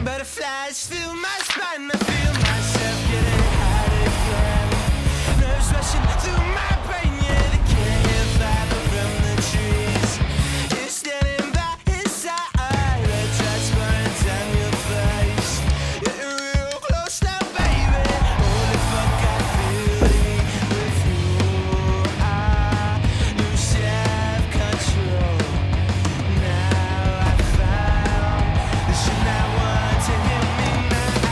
Butterflies fill my spine, I feel myself getting hot again. Nerves rushing through my brain, yeah, they can't hear fiber from the trees. You're standing by his side, red drops burning down your face. You're real close now, baby. Holy fuck, I feel it with you. I lose self-control. Now I found that you're not one to hear me now.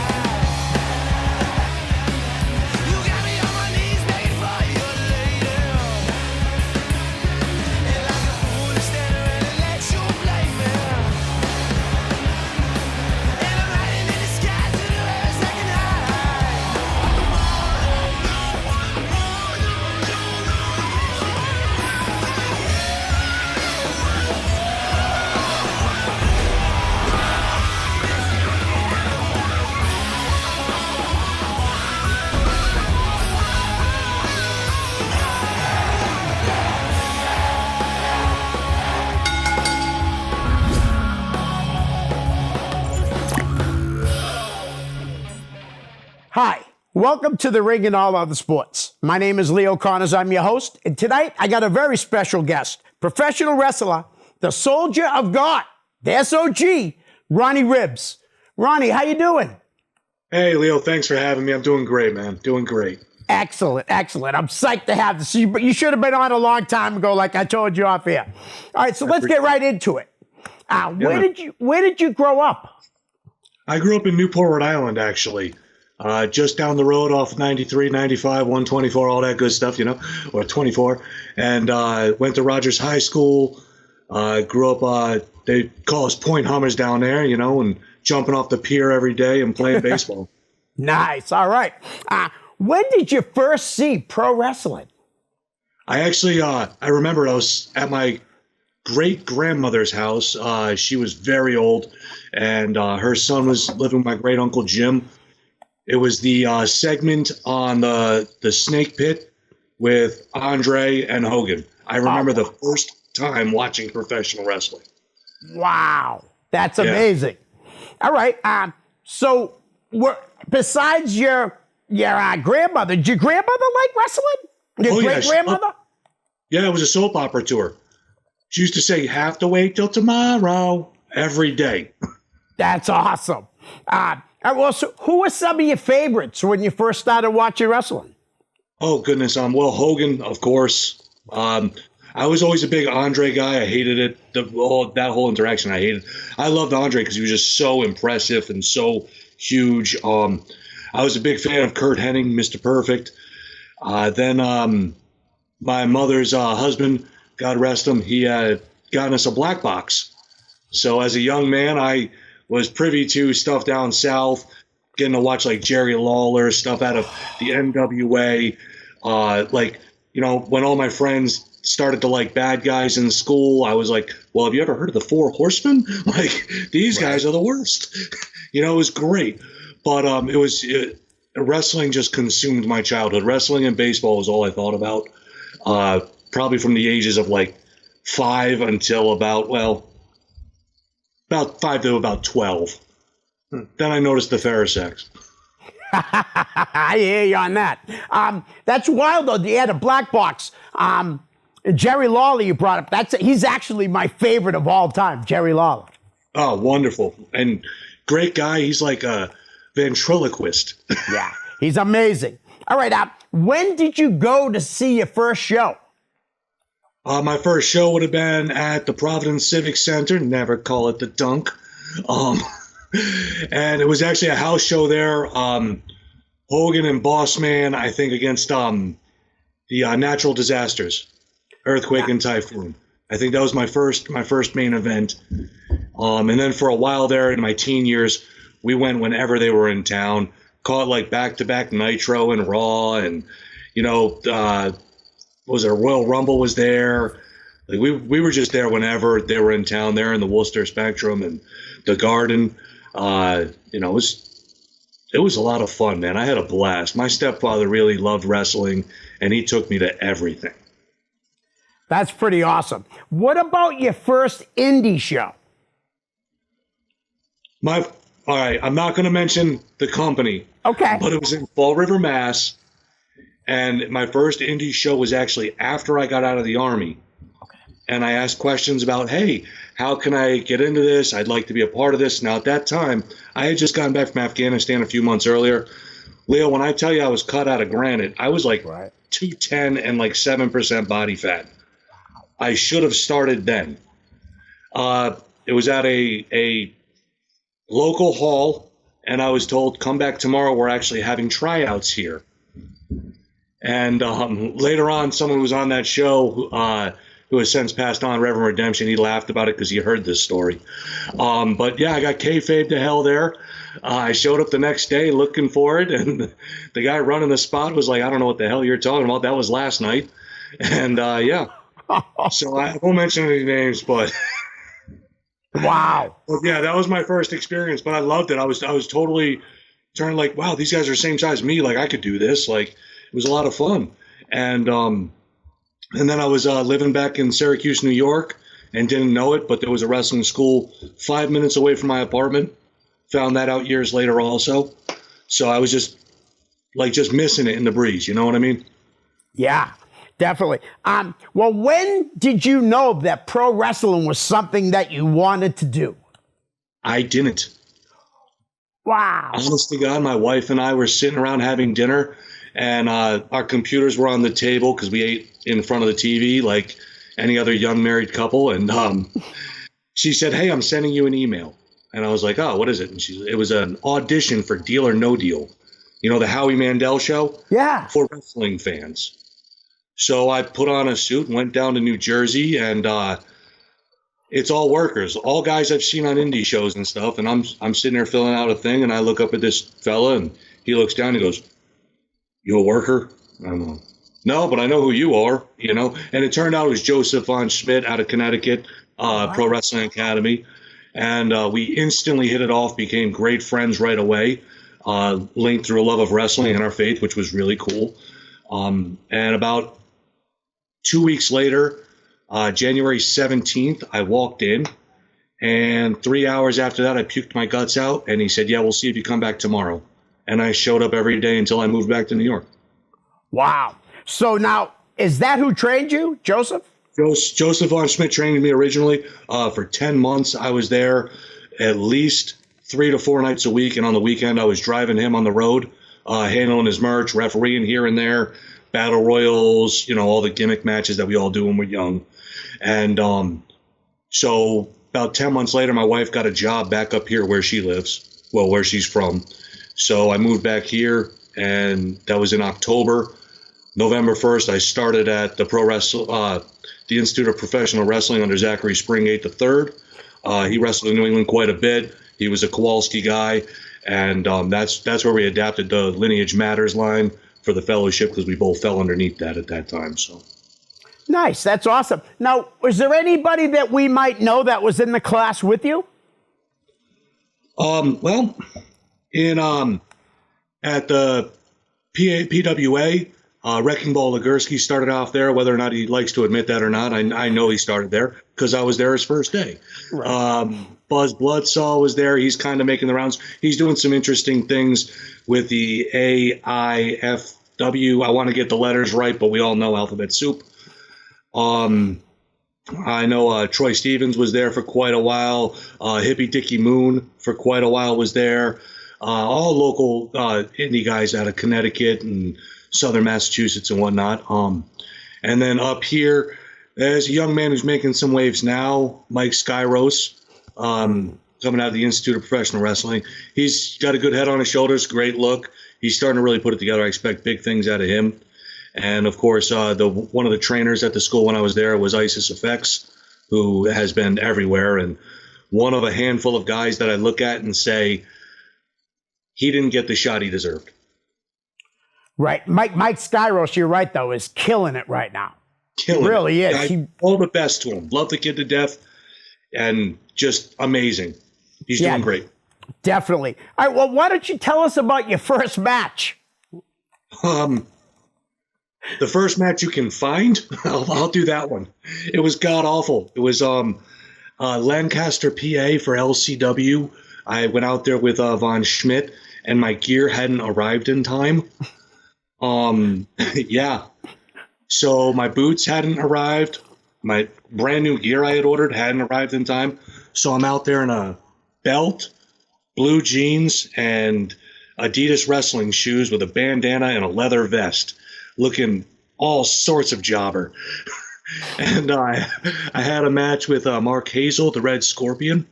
You got me on my knees begging for your lady. And like a fool to stand around and let you blame me. And I'm riding in the sky to the heavens like an Hi, welcome to the Ring and All Other Sports. My name is Leo Connors. I'm your host, and tonight I got a very special guest, professional wrestler, the Soldier of God, the SOG, Ronnie Ribs. Ronnie, how you doing? Hey, Leo, thanks for having me. I'm doing great, man. Doing great. Excellent, excellent. I'm psyched to have this. You should have been on a long time ago, like I told you off air. All right, so let's get right into it. Where did you grow up? I grew up in Newport, Rhode Island, actually. Just down the road off 93, 95, 124, all that good stuff, or 24. And went to Rogers High School. Grew up, they call us Point Hummers down there, and jumping off the pier every day and playing baseball. Nice. All right. When did you first see pro wrestling? I actually, I remember I was at my great-grandmother's house. She was very old, and her son was living with my great-uncle Jim. It was the segment on the Snake Pit with Andre and Hogan. I remember the first time watching professional wrestling. Wow. That's amazing. All right. So besides your grandmother, did your grandmother like wrestling? Your great-grandmother? Yeah, it was a soap opera tour. She used to say, "Have to wait till tomorrow," every day. That's awesome. Well, so who were some of your favorites when you first started watching wrestling? Oh, goodness. Well, Hogan, of course. I was always a big Andre guy. I hated it. That whole interaction, I hated. I loved Andre because he was just so impressive and so huge. I was a big fan of Kurt Hennig, Mr. Perfect. Then my mother's husband, God rest him, he had gotten us a black box. So as a young man, I was privy to stuff down south, getting to watch like Jerry Lawler, stuff out of the NWA. When all my friends started to like bad guys in school, I was like, well, have you ever heard of the Four Horsemen? Like, these guys are the worst. It was great. But wrestling just consumed my childhood. Wrestling and baseball was all I thought about, probably from the ages of like 5 until about 5 to about 12. Then I noticed the Therasex. I hear you on that. That's wild, though. You had a black box. Jerry Lawler you brought up. He's actually my favorite of all time, Jerry Lawler. Oh, wonderful. And great guy. He's like a ventriloquist. Yeah, he's amazing. All right, when did you go to see your first show? My first show would have been at the Providence Civic Center. Never call it the Dunk. And it was actually a house show there. Hogan and Boss Man, I think, against the natural disasters, earthquake and typhoon. I think that was my first main event. And then for a while there in my teen years, we went whenever they were in town. Caught like back-to-back Nitro and Raw, and was it Royal Rumble was there. Like we were just there whenever they were in town, there in the Worcester Spectrum and the Garden. It was a lot of fun, man. I had a blast. My stepfather really loved wrestling, and he took me to everything. That's pretty awesome. What about your first indie show? My All right, I'm not going to mention the company. Okay. But it was in Fall River, Mass. And my first indie show was actually after I got out of the Army. Okay. And I asked questions about, hey, how can I get into this? I'd like to be a part of this. Now, at that time, I had just gotten back from Afghanistan a few months earlier. Leo, when I tell you I was cut out of granite, I was like 210 and like 7% body fat. I should have started then. It was at a local hall, and I was told, come back tomorrow. We're actually having tryouts here. And later on, someone who was on that show, who has since passed on, Reverend Redemption, he laughed about it because he heard this story. But yeah, I got kayfabe to hell there. I showed up the next day looking for it, and the guy running the spot was like, I don't know what the hell you're talking about. That was last night. And yeah. So I won't mention any names, but wow. But yeah, that was my first experience, but I loved it. I was totally turned like, wow, these guys are the same size as me. Like I could do this. Like it was a lot of fun. And then I was living back in Syracuse, New York, and didn't know it, but there was a wrestling school 5 minutes away from my apartment. Found that out years later also. So I was just missing it in the breeze. You know what I mean? Yeah. Definitely. Well, when did you know that pro wrestling was something that you wanted to do? I didn't. Wow. Honest to God, my wife and I were sitting around having dinner, and our computers were on the table because we ate in front of the TV like any other young married couple. And she said, hey, I'm sending you an email. And I was like, oh, what is it? And it was an audition for Deal or No Deal. You know, the Howie Mandel show? Yeah. For wrestling fans. So I put on a suit and went down to New Jersey, and it's all workers, all guys I've seen on indie shows and stuff. And I'm sitting there filling out a thing, and I look up at this fella, and he looks down and he goes, you a worker? I'm like, no, but I know who you are, you know. And it turned out it was Joseph Von Schmidt out of Connecticut, Pro Wrestling Academy. And we instantly hit it off, became great friends right away, linked through a love of wrestling and our faith, which was really cool. And about 2 weeks later, January 17th, I walked in, and 3 hours after that, I puked my guts out, and he said, yeah, we'll see if you come back tomorrow. And I showed up every day until I moved back to New York. Wow. So now, is that who trained you, Joseph? Joseph Von Schmidt trained me originally for 10 months. I was there at least 3 to 4 nights a week, and on the weekend, I was driving him on the road, handling his merch, refereeing here and there, battle royals, you know, all the gimmick matches that we all do when we're young. And so about 10 months later, my wife got a job back up here where she lives, well, where she's from. So I moved back here, and that was in October. November 1st, I started at the the Institute of Professional Wrestling under Zachary Springate III. He wrestled in New England quite a bit. He was a Kowalski guy, and that's where we adapted the Lineage Matters line for the fellowship, because we both fell underneath that at that time. So nice. That's awesome. Now, was there anybody that we might know that was in the class with you? Well, in at the PWA, Wrecking Ball Legursky started off there. Whether or not he likes to admit that or not, I know he started there because I was there his first day. Right. Buzz Bloodsaw was there. He's kind of making the rounds. He's doing some interesting things with the AIFW. I want to get the letters right, but we all know alphabet soup. I know Troy Stevens was there for quite a while. Hippie Dickie Moon for quite a while was there. All local indie guys out of Connecticut and Southern Massachusetts and whatnot. And then up here, there's a young man who's making some waves now, Mike Skyros, coming out of the Institute of Professional Wrestling. He's got a good head on his shoulders, great look. He's starting to really put it together. I expect big things out of him. And of course, one of the trainers at the school when I was there was Isis Effects, who has been everywhere, and one of a handful of guys that I look at and say, he didn't get the shot he deserved. Right. Mike Skyros, you're right, though, is killing it right now. Killing it. Really is. All the best to him. Love the kid to death, and just amazing. He's doing great. Definitely. All right, well, why don't you tell us about your first match? The first match you can find, I'll do that one. It was god awful. It was Lancaster, PA for LCW. I went out there with Von Schmidt, and my gear hadn't arrived in time. Yeah. So my boots hadn't arrived. My brand new gear I had ordered hadn't arrived in time. So I'm out there in a belt, blue jeans, and Adidas wrestling shoes with a bandana and a leather vest, looking all sorts of jobber. And I had a match with Mark Hazel, the Red Scorpion,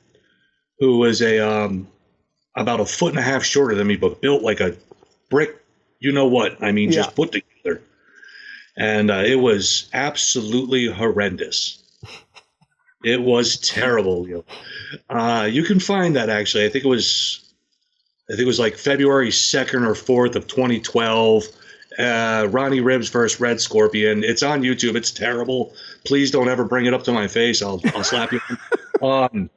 who was about 1.5 feet shorter than me, but built like a brick. You know what? I mean, just put together. And it was absolutely horrendous. It was terrible. You can find that actually. I think it was like February 2nd or 4th of 2012. Ronnie Ribs versus Red Scorpion. It's on YouTube. It's terrible. Please don't ever bring it up to my face. I'll slap you. But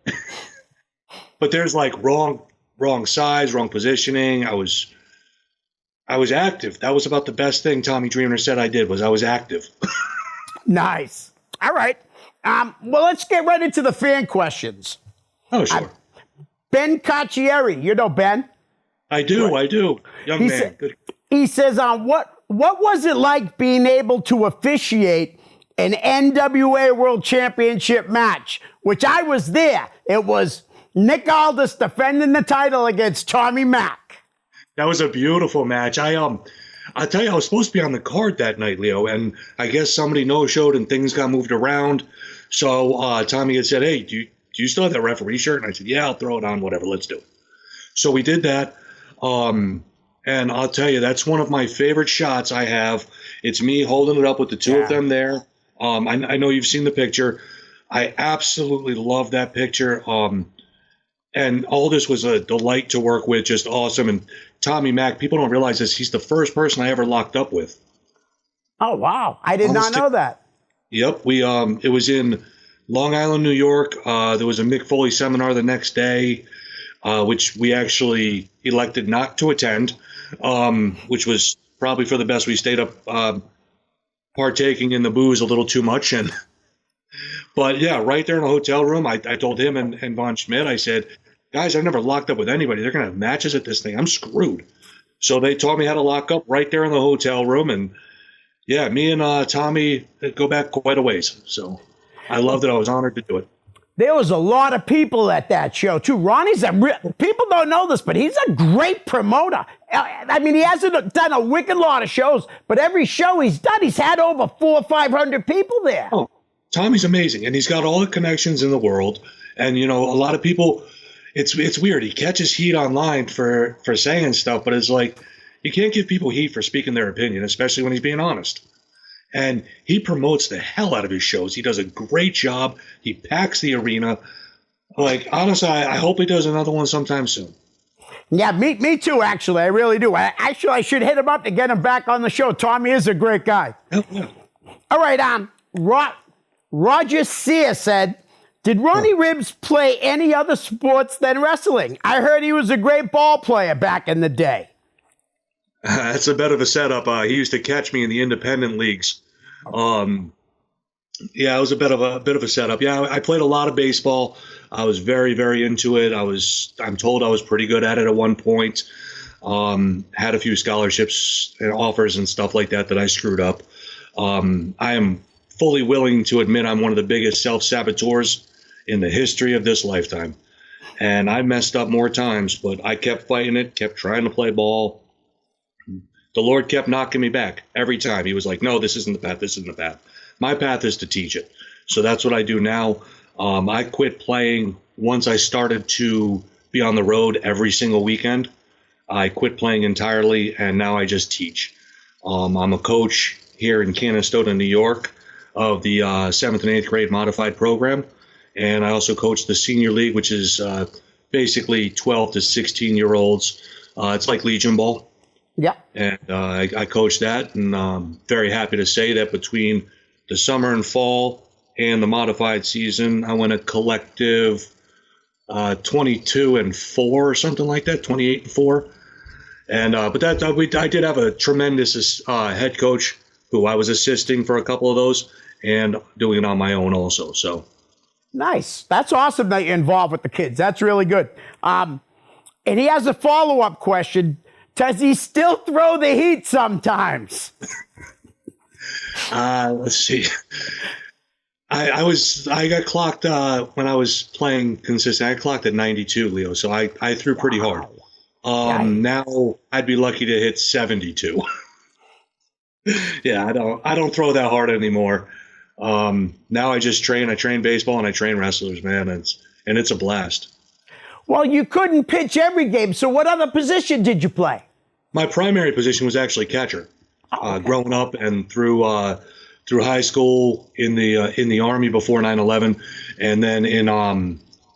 there's like wrong size, wrong positioning. I was active. That was about the best thing Tommy Dreamer said I did, was I was active. Nice. All right. Well, let's get right into the fan questions. Oh, sure. Ben Caccieri. You know Ben? I do. Young man. Good. He says, what was it like being able to officiate an NWA World Championship match, which I was there? It was Nick Aldis defending the title against Tommy Mack. That was a beautiful match. I tell you, I was supposed to be on the card that night, Leo, and I guess somebody no-showed and things got moved around. So Tommy had said, "Hey, do you still have that referee shirt?" And I said, "Yeah, I'll throw it on. Whatever, let's do it." So we did that. And I'll tell you, that's one of my favorite shots I have. It's me holding it up with the two of them there. I know you've seen the picture. I absolutely love that picture. And Aldis was a delight to work with, just awesome. And Tommy Mack, people don't realize this, he's the first person I ever locked up with. Oh, wow. I did not know that. Yep. It was in Long Island, New York. There was a Mick Foley seminar the next day, which we actually elected not to attend, which was probably for the best. We stayed up partaking in the booze a little too much. But yeah, right there in the hotel room, I told him and Von Schmidt, I said, "Guys, I've never locked up with anybody. They're going to have matches at this thing. I'm screwed." So they taught me how to lock up right there in the hotel room. And yeah, me and Tommy go back quite a ways. So I loved it. I was honored to do it. There was a lot of people at that show, too. Ronnie's people don't know this, but he's a great promoter. I mean, he hasn't done a wicked lot of shows, but every show he's done, he's had over 400 or 500 people there. Oh, Tommy's amazing, and he's got all the connections in the world. And, you know, a lot of people, it's weird. He catches heat online for saying stuff, but it's like, you can't give people heat for speaking their opinion, especially when he's being honest. And he promotes the hell out of his shows. He does a great job. He packs the arena. Like, honestly, I hope he does another one sometime soon. Yeah, me too, actually. I really do. I should hit him up to get him back on the show. Tommy is a great guy. Yeah. All right, Roger Sear said, "Did Ronnie Ribs play any other sports than wrestling? I heard he was a great ball player back in the day." That's a bit of a setup. He used to catch me in the independent leagues. Yeah, it was a bit of a setup. Yeah, I played a lot of baseball. I was very, very into it. I'm told I was pretty good at it at one point. Had a few scholarships and offers and stuff like that I screwed up. I am fully willing to admit I'm one of the biggest self-saboteurs in the history of this lifetime. And I messed up more times, but I kept fighting it, kept trying to play ball. The Lord kept knocking me back every time. He was like, "No, this isn't the path. This isn't the path." My path is to teach it. So that's what I do now. I quit playing once I started to be on the road every single weekend. I quit playing entirely, and now I just teach. I'm a coach here in Canastota, New York, of the 7th and 8th grade modified program. And I also coach the senior league, which is basically 12 to 16-year-olds. It's like Legion Ball. Yeah. And I coach that, and I'm very happy to say that between the summer and fall and the modified season, I went a collective 22-4 or something like that, 28-4. And but I did have a tremendous head coach who I was assisting for a couple of those and doing it on my own also. So Nice. That's awesome that you're involved with the kids. That's really good. And he has a follow-up question. Does he still throw the heat sometimes? Let's see. I got clocked when I was playing consistent. I clocked at 92, Leo. So I threw pretty hard. Now I'd be lucky to hit 72. Yeah, I don't throw that hard anymore. Now I just train. I train baseball and I train wrestlers, man. It's a blast. Well, you couldn't pitch every game. So what other position did you play? My primary position was actually catcher. Growing up and through high school, in the Army before 9/11, and then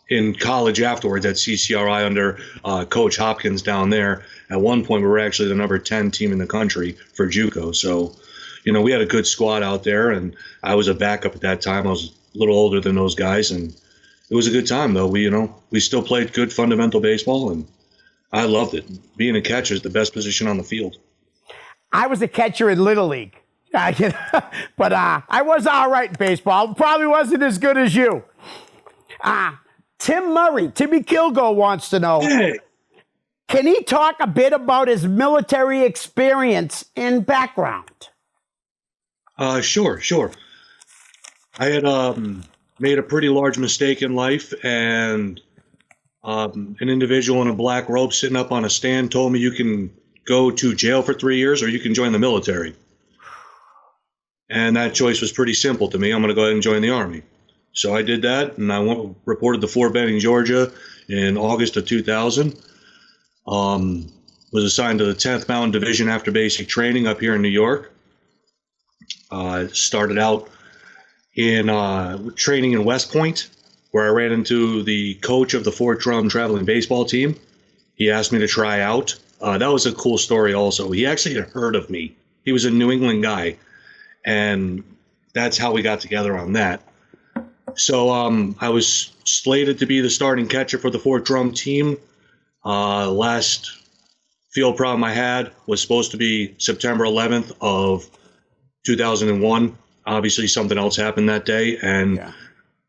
in college afterwards at CCRI under Coach Hopkins down there. At one point, we were actually the number 10 team in the country for JUCO. So, we had a good squad out there, and I was a backup at that time. I was a little older than those guys, and it was a good time though. We still played good fundamental baseball, and I loved it. Being a catcher is the best position on the field. I was a catcher in Little League. But I was all right in baseball. Probably wasn't as good as you. Timmy Kilgo wants to know, Hey. Can he talk a bit about his military experience and background? Sure. I had made a pretty large mistake in life, and an individual in a black robe sitting up on a stand told me, you can go to jail for 3 years or you can join the military. And that choice was pretty simple to me. I'm going to go ahead and join the Army. So I did that, and I reported to Fort Benning, Georgia in August of 2000. Was assigned to the 10th Mountain Division after basic training up here in New York. Started out in training in West Point, where I ran into the coach of the Fort Drum traveling baseball team. He asked me to try out. That was a cool story also. He actually had heard of me. He was a New England guy, and that's how we got together on that. So I was slated to be the starting catcher for the Fort Drum team. Last field problem I had was supposed to be September 11th of 2001. Obviously, something else happened that day, and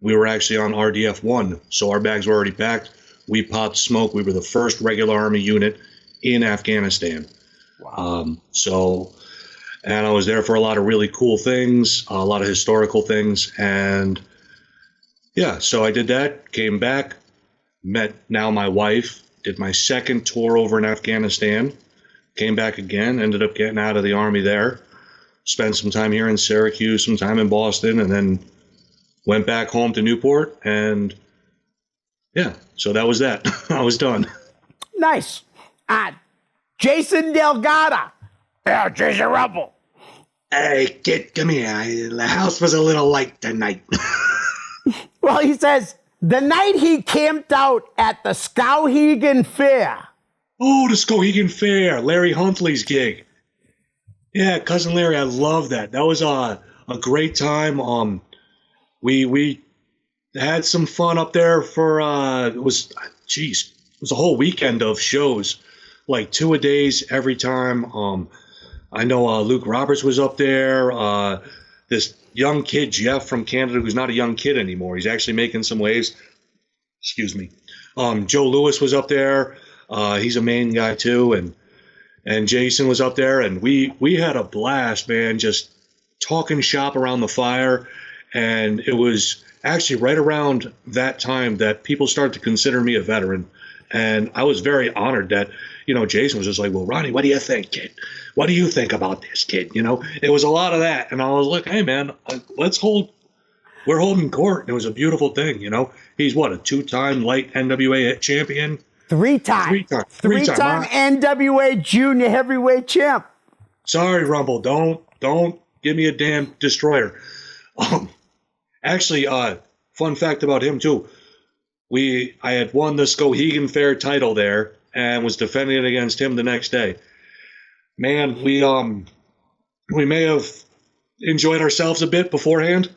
we were actually on RDF 1, so our bags were already packed. We popped smoke. We were the first regular Army unit in Afghanistan. Wow. And I was there for a lot of really cool things, a lot of historical things, and so I did that, came back, met now my wife, did my second tour over in Afghanistan, came back again, ended up getting out of the Army there, spent some time here in Syracuse, some time in Boston, and then went back home to Newport, and so that was that. I was done. Nice. Jason Delgado. Yeah, Jason Rumble. Hey, kid, come here. The house was a little light tonight. Well, he says, the night he camped out at the Skowhegan Fair. Oh, the Skowhegan Fair, Larry Huntley's gig. Yeah, Cousin Larry, I love that. That was a great time. We had some fun up there for it was a whole weekend of shows, like 2 a days every time. I know Luke Roberts was up there. This young kid, Jeff from Canada, who's not a young kid anymore. He's actually making some waves. Excuse me. Joe Lewis was up there. He's a Maine guy too, and Jason was up there, and we had a blast, man, just talking shop around the fire. And it was actually right around that time that people started to consider me a veteran. And I was very honored that, Jason was just like, well, Ronnie, what do you think, kid? What do you think about this, kid? It was a lot of that. And I was like, hey, man, we're holding court. And it was a beautiful thing, He's what, a 2-time light NWA champion? Three-time NWA junior heavyweight champ. Sorry, Rumble. Don't give me a damn destroyer. Actually, fun fact about him too. I had won the Skowhegan Fair title there and was defending it against him the next day. Man, we may have enjoyed ourselves a bit beforehand,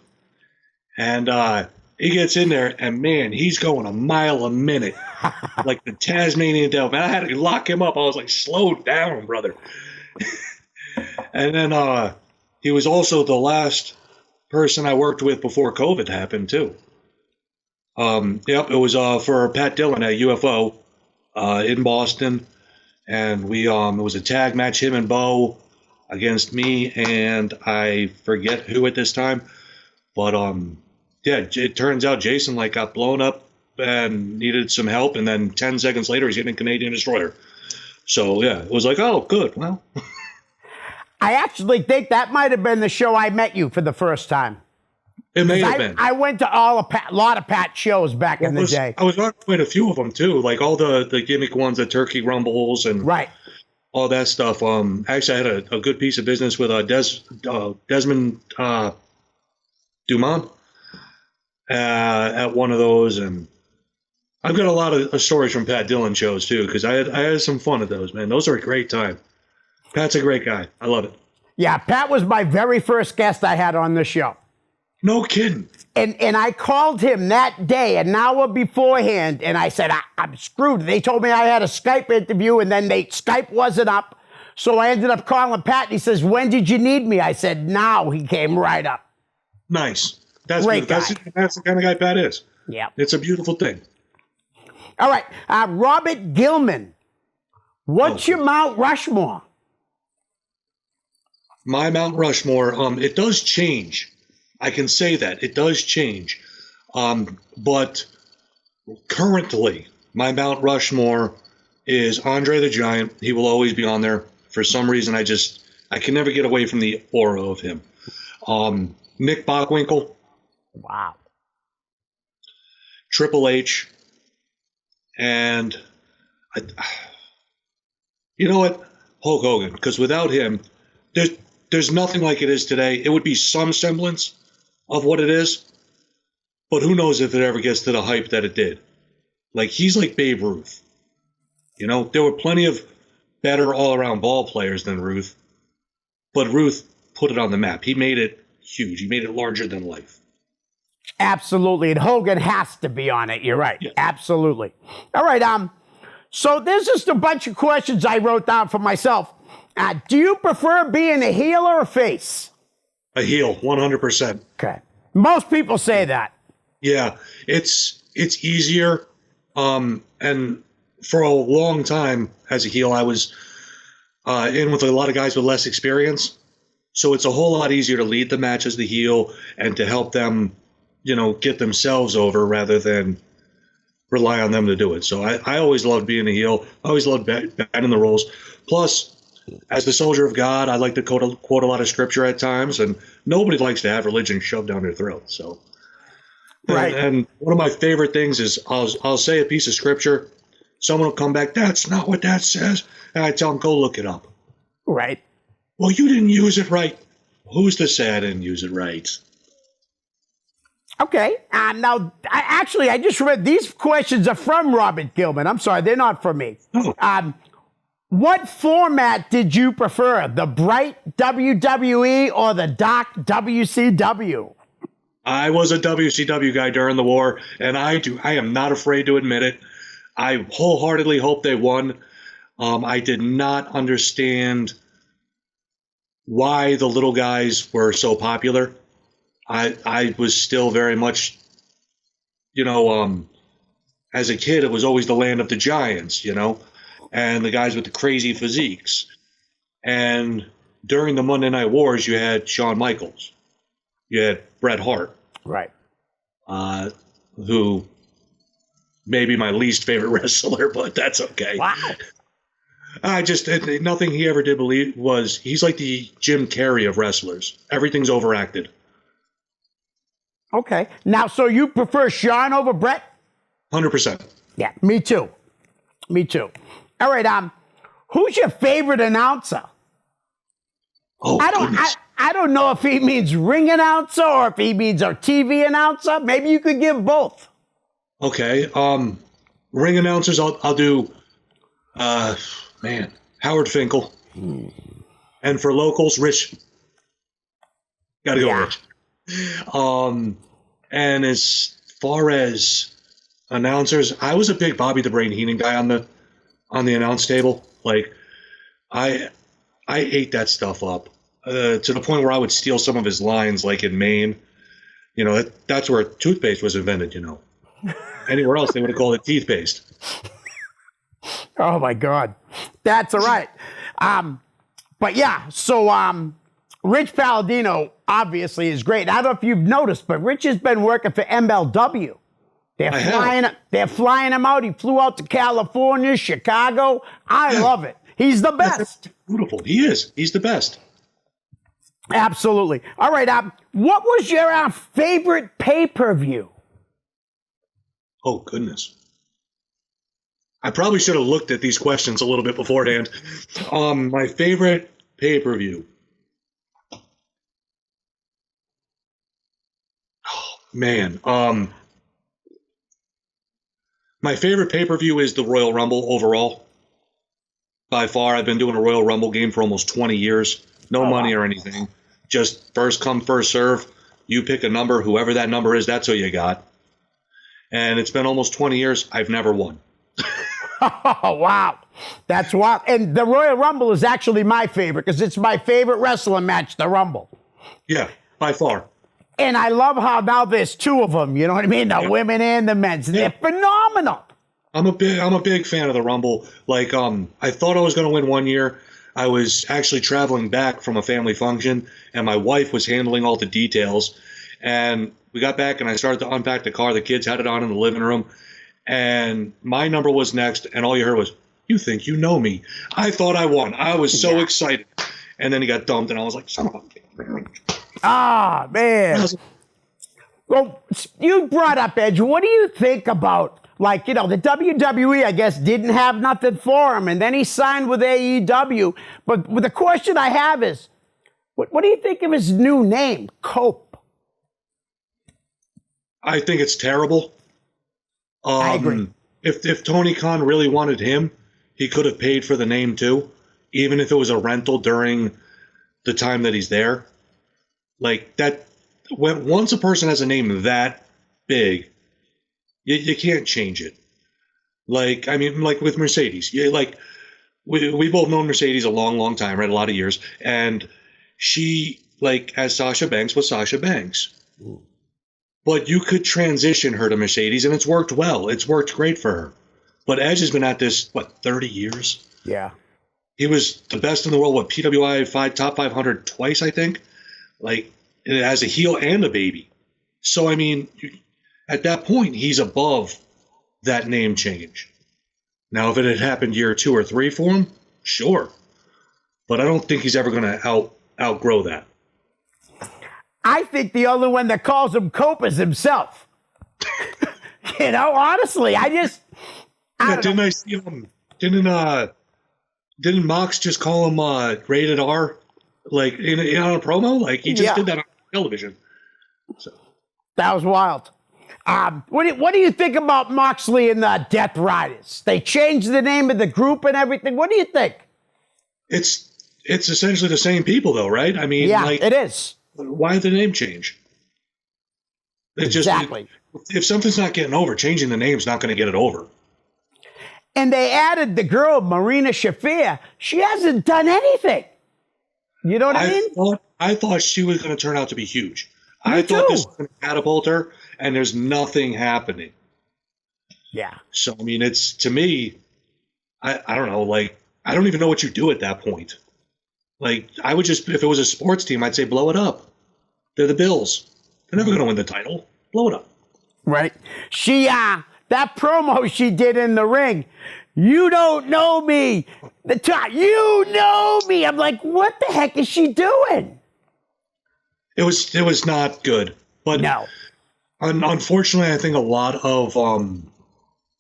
and he gets in there, and man, he's going a mile a minute, like the Tasmanian devil. Man, I had to lock him up. I was like, slow down, brother. And then he was also the last person I worked with before COVID happened too. Yep, it was for Pat Dillon at UFO in Boston, and we it was a tag match, him and Bo against me, and I forget who at this time, but yeah, it turns out Jason like got blown up and needed some help, and then 10 seconds later he's getting a Canadian Destroyer. So yeah, it was like, oh, good. Well, I actually think that might have been the show I met you for the first time. it may have been. I went to a lot of Pat shows back in the day. I was on quite a few of them too, like all the gimmick ones, the Turkey Rumbles and Right. all that stuff. Actually, I had a good piece of business with Desmond Dumont at one of those, and I've got a lot of stories from Pat Dillon shows too, because I had some fun at those. Man, those are a great time. Pat's a great guy. I love it. Yeah, Pat was my very first guest I had on the show. No kidding. And I called him that day, an hour beforehand, and I said, I'm screwed. They told me I had a Skype interview, and then Skype wasn't up. So I ended up calling Pat, and he says, when did you need me? I said, now. He came right up. Nice. That's Great good. guy. That's the kind of guy Pat is. Yeah. It's a beautiful thing. All right. Robert Gilman. What's your Mount Rushmore? My Mount Rushmore, it does change. I can say that. It does change. But currently, my Mount Rushmore is Andre the Giant. He will always be on there. For some reason, I can never get away from the aura of him. Nick Bockwinkel. Wow. Triple H. And you know what? Hulk Hogan. Because without him, there's nothing like it is today. It would be some semblance of what it is, but who knows if it ever gets to the hype that it did. Like, he's like Babe Ruth. You know, there were plenty of better all-around ball players than Ruth, but Ruth put it on the map. He made it huge. He made it larger than life. Absolutely. And Hogan has to be on it. You're right. Yeah. Absolutely. All right. So there's just a bunch of questions I wrote down for myself. Do you prefer being a heel or a face? A heel, 100%. Okay. Most people say that. Yeah, it's easier. And for a long time as a heel, I was in with a lot of guys with less experience. So it's a whole lot easier to lead the match as the heel and to help them, get themselves over rather than rely on them to do it. So I always loved being a heel. I always loved bending the rules. Plus, as the soldier of God, I like to quote a lot of scripture at times, and nobody likes to have religion shoved down their throat. So, Right. And one of my favorite things is I'll say a piece of scripture, someone will come back, that's not what that says, and I tell them, go look it up. Right. Well, you didn't use it right. Who's to say I didn't use it right? Okay. Now, I just read these questions are from Robert Gilman. I'm sorry, they're not from me. Oh. What format did you prefer, the bright WWE or the dark WCW? I was a WCW guy during the war, and I am not afraid to admit it. I wholeheartedly hope they won. I did not understand why the little guys were so popular. I was still very much, as a kid, it was always the land of the giants, and the guys with the crazy physiques. And during the Monday Night Wars, you had Shawn Michaels. You had Bret Hart. Right. Who may be my least favorite wrestler, but that's okay. Wow. Nothing he ever did believe was, he's like the Jim Carrey of wrestlers. Everything's overacted. Okay. Now, so you prefer Shawn over Bret? 100%. Yeah, me too. Me too. All right, who's your favorite announcer? Oh, goodness. I don't know if he means ring announcer or if he means our TV announcer. Maybe you could give both. Okay. Ring announcers, I'll do, Howard Finkel. And for locals, Rich. Gotta go Rich. And as far as announcers, I was a big Bobby the Brain Heenan guy on the announce table. Like, I ate that stuff up to the point where I would steal some of his lines, like in Maine. That's where toothpaste was invented. Anywhere else, they would have called it teeth paste. Oh my God, that's all right. But yeah, so Rich Palladino obviously is great. I don't know if you've noticed, but Rich has been working for MLW. They're flying him out. He flew out to California, Chicago. I love it. He's the best. Beautiful. He is. He's the best. Absolutely. All right. What was your favorite pay-per-view? Oh, goodness. I probably should have looked at these questions a little bit beforehand. My favorite pay-per-view. Oh, man. My favorite pay-per-view is the Royal Rumble overall. By far, I've been doing a Royal Rumble game for almost 20 years. No money or anything. Just first come, first serve. You pick a number. Whoever that number is, that's who you got. And it's been almost 20 years. I've never won. Oh, wow. That's wild. And the Royal Rumble is actually my favorite because it's my favorite wrestling match, the Rumble. Yeah, by far. And I love how now there's two of them. You know what I mean? The women and the men's. And they're phenomenal. I'm a big fan of the Rumble. Like, I thought I was going to win one year. I was actually traveling back from a family function, and my wife was handling all the details. And we got back, and I started to unpack the car. The kids had it on in the living room. And my number was next, and all you heard was, "You think you know me." I thought I won. I was so excited. And then he got dumped, and I was like, son of a... Ah, man. Well, you brought up Edge. What do you think about, like, you know, the WWE, I guess, didn't have nothing for him, and then he signed with AEW. But the question I have is, what do you think of his new name, Cope? I think it's terrible. I agree. If Tony Khan really wanted him, he could have paid for the name too, even if it was a rental during the time that he's there. Like that, once a person has a name that big, you can't change it. Like, I mean, like with Mercedes, like we both known Mercedes a long time, right? A lot of years, and she, like, as Sasha Banks was Sasha Banks. Ooh. But you could transition her to Mercedes, and it's worked well. It's worked great for her. But Edge has been at this, 30 years? Yeah. He was the best in the world, PWI top 500 twice, I think. Like, it has a heel and a baby. So, I mean, at that point, he's above that name change. Now, if it had happened year 2 or 3 for him, sure. But I don't think he's ever going to outgrow that. I think the only one that calls him Cope is himself. You know, honestly, Didn't I see him? Didn't Mox just call him rated R, like in on a promo? Like he just did that on television. So that was wild. What do you think about Moxley and the Death Riders? They changed the name of the group and everything. What do you think? It's essentially the same people, though, right? I mean, yeah, it is. Why the name change? Exactly. If something's not getting over, changing the name's not going to get it over. And they added the girl, Marina Shafir. She hasn't done anything. You know what I mean? I thought she was going to turn out to be huge. I thought this was going to catapult her, and there's nothing happening. Yeah. So, I mean, it's, to me, I don't know, like, I don't even know what you do at that point. Like, I would just, if it was a sports team, I'd say blow it up. They're the Bills. They're never going to win the title. Blow it up. Right. She, that promo she did in the ring, "You don't know me. You know me." I'm like, what the heck is she doing? It was not good. But no. Unfortunately, I think a lot of, and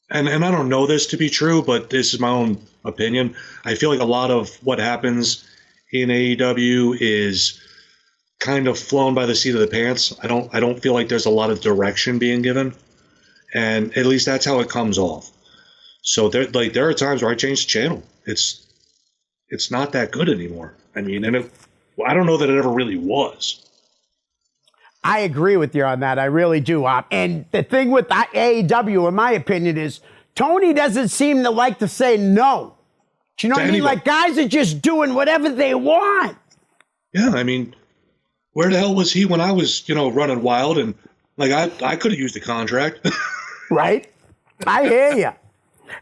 I don't know this to be true, but this is my own opinion. I feel like a lot of what happens in AEW is kind of flown by the seat of the pants. I don't feel like there's a lot of direction being given, and at least that's how it comes off. So there are times where I change the channel. It's not that good anymore. I mean, and I don't know that it ever really was. I agree with you on that. I really do. And the thing with AEW, in my opinion, is Tony doesn't seem to like to say no. Do you know what I mean? Like, guys are just doing whatever they want. Yeah, I mean, where the hell was he when I was, running wild? And, like, I could have used a contract. Right? I hear you.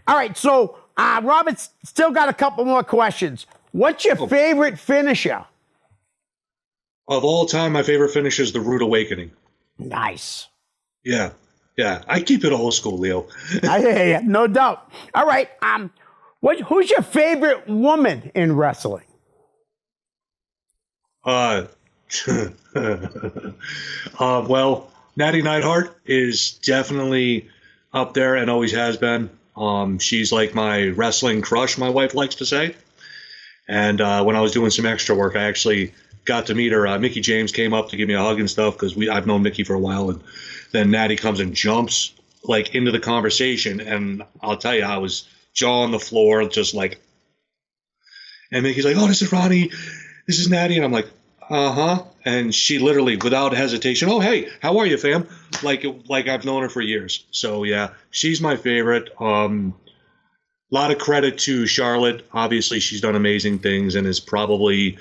All right, so Robert's still got a couple more questions. What's your favorite finisher? Of all time, my favorite finish is the Rude Awakening. Nice. Yeah. Yeah. I keep it old school, Leo. I hear you, no doubt. All right, who's your favorite woman in wrestling? Well, Natty Neidhart is definitely up there and always has been. She's like my wrestling crush, my wife likes to say. And when I was doing some extra work, I actually got to meet her. Mickey James came up to give me a hug and stuff because I've known Mickey for a while. And then Natty comes and jumps like into the conversation. And I'll tell you, I was jaw on the floor, just like. And Mickey's like, "Oh, this is Ronnie. This is Natty." And I'm like, "Uh-huh." And she literally, without hesitation, "Oh, hey, how are you, fam?" Like I've known her for years. So, yeah, she's my favorite. Lot of credit to Charlotte. Obviously, she's done amazing things and is probably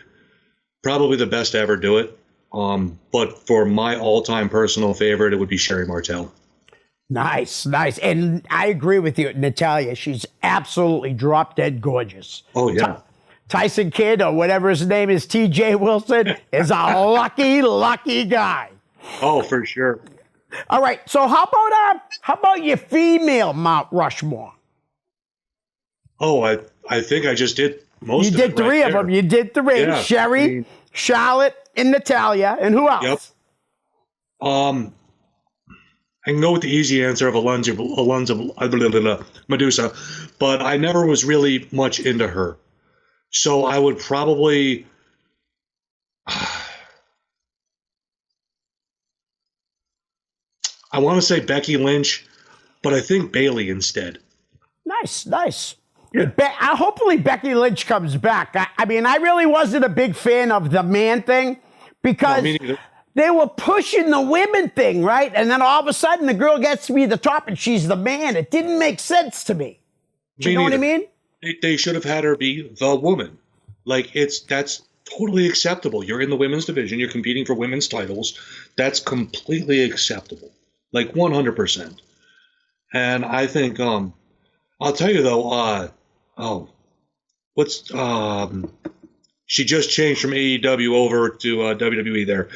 the best to ever do it. But for my all-time personal favorite, it would be Sherry Martel. Nice. And I agree with you, Natalia. She's absolutely drop-dead gorgeous. Oh, yeah. Tyson Kidd, or whatever his name is, T.J. Wilson, is a lucky guy. Oh, for sure. All right, so how about your female Mount Rushmore? Oh, I think I just did most of You did it three right of there. them. You did three. Yeah, Sherry, I mean- Charlotte, and Natalia. And who else? Yep. I can go with the easy answer of Alonzo Medusa, but I never was really much into her. So I would probably I want to say Becky Lynch, but I think Bailey instead. Nice. Hopefully Becky Lynch comes back. I mean, I really wasn't a big fan of the man thing because No, me neither. they were pushing the women thing, right? And then all of a sudden the girl gets to be the top and she's the man. It didn't make sense to me. Do you know what I mean? They should have had her be the woman. Like that's totally acceptable. You're in the women's division. You're competing for women's titles. That's completely acceptable. Like 100%. And I think I'll tell you though. She just changed from AEW over to WWE there.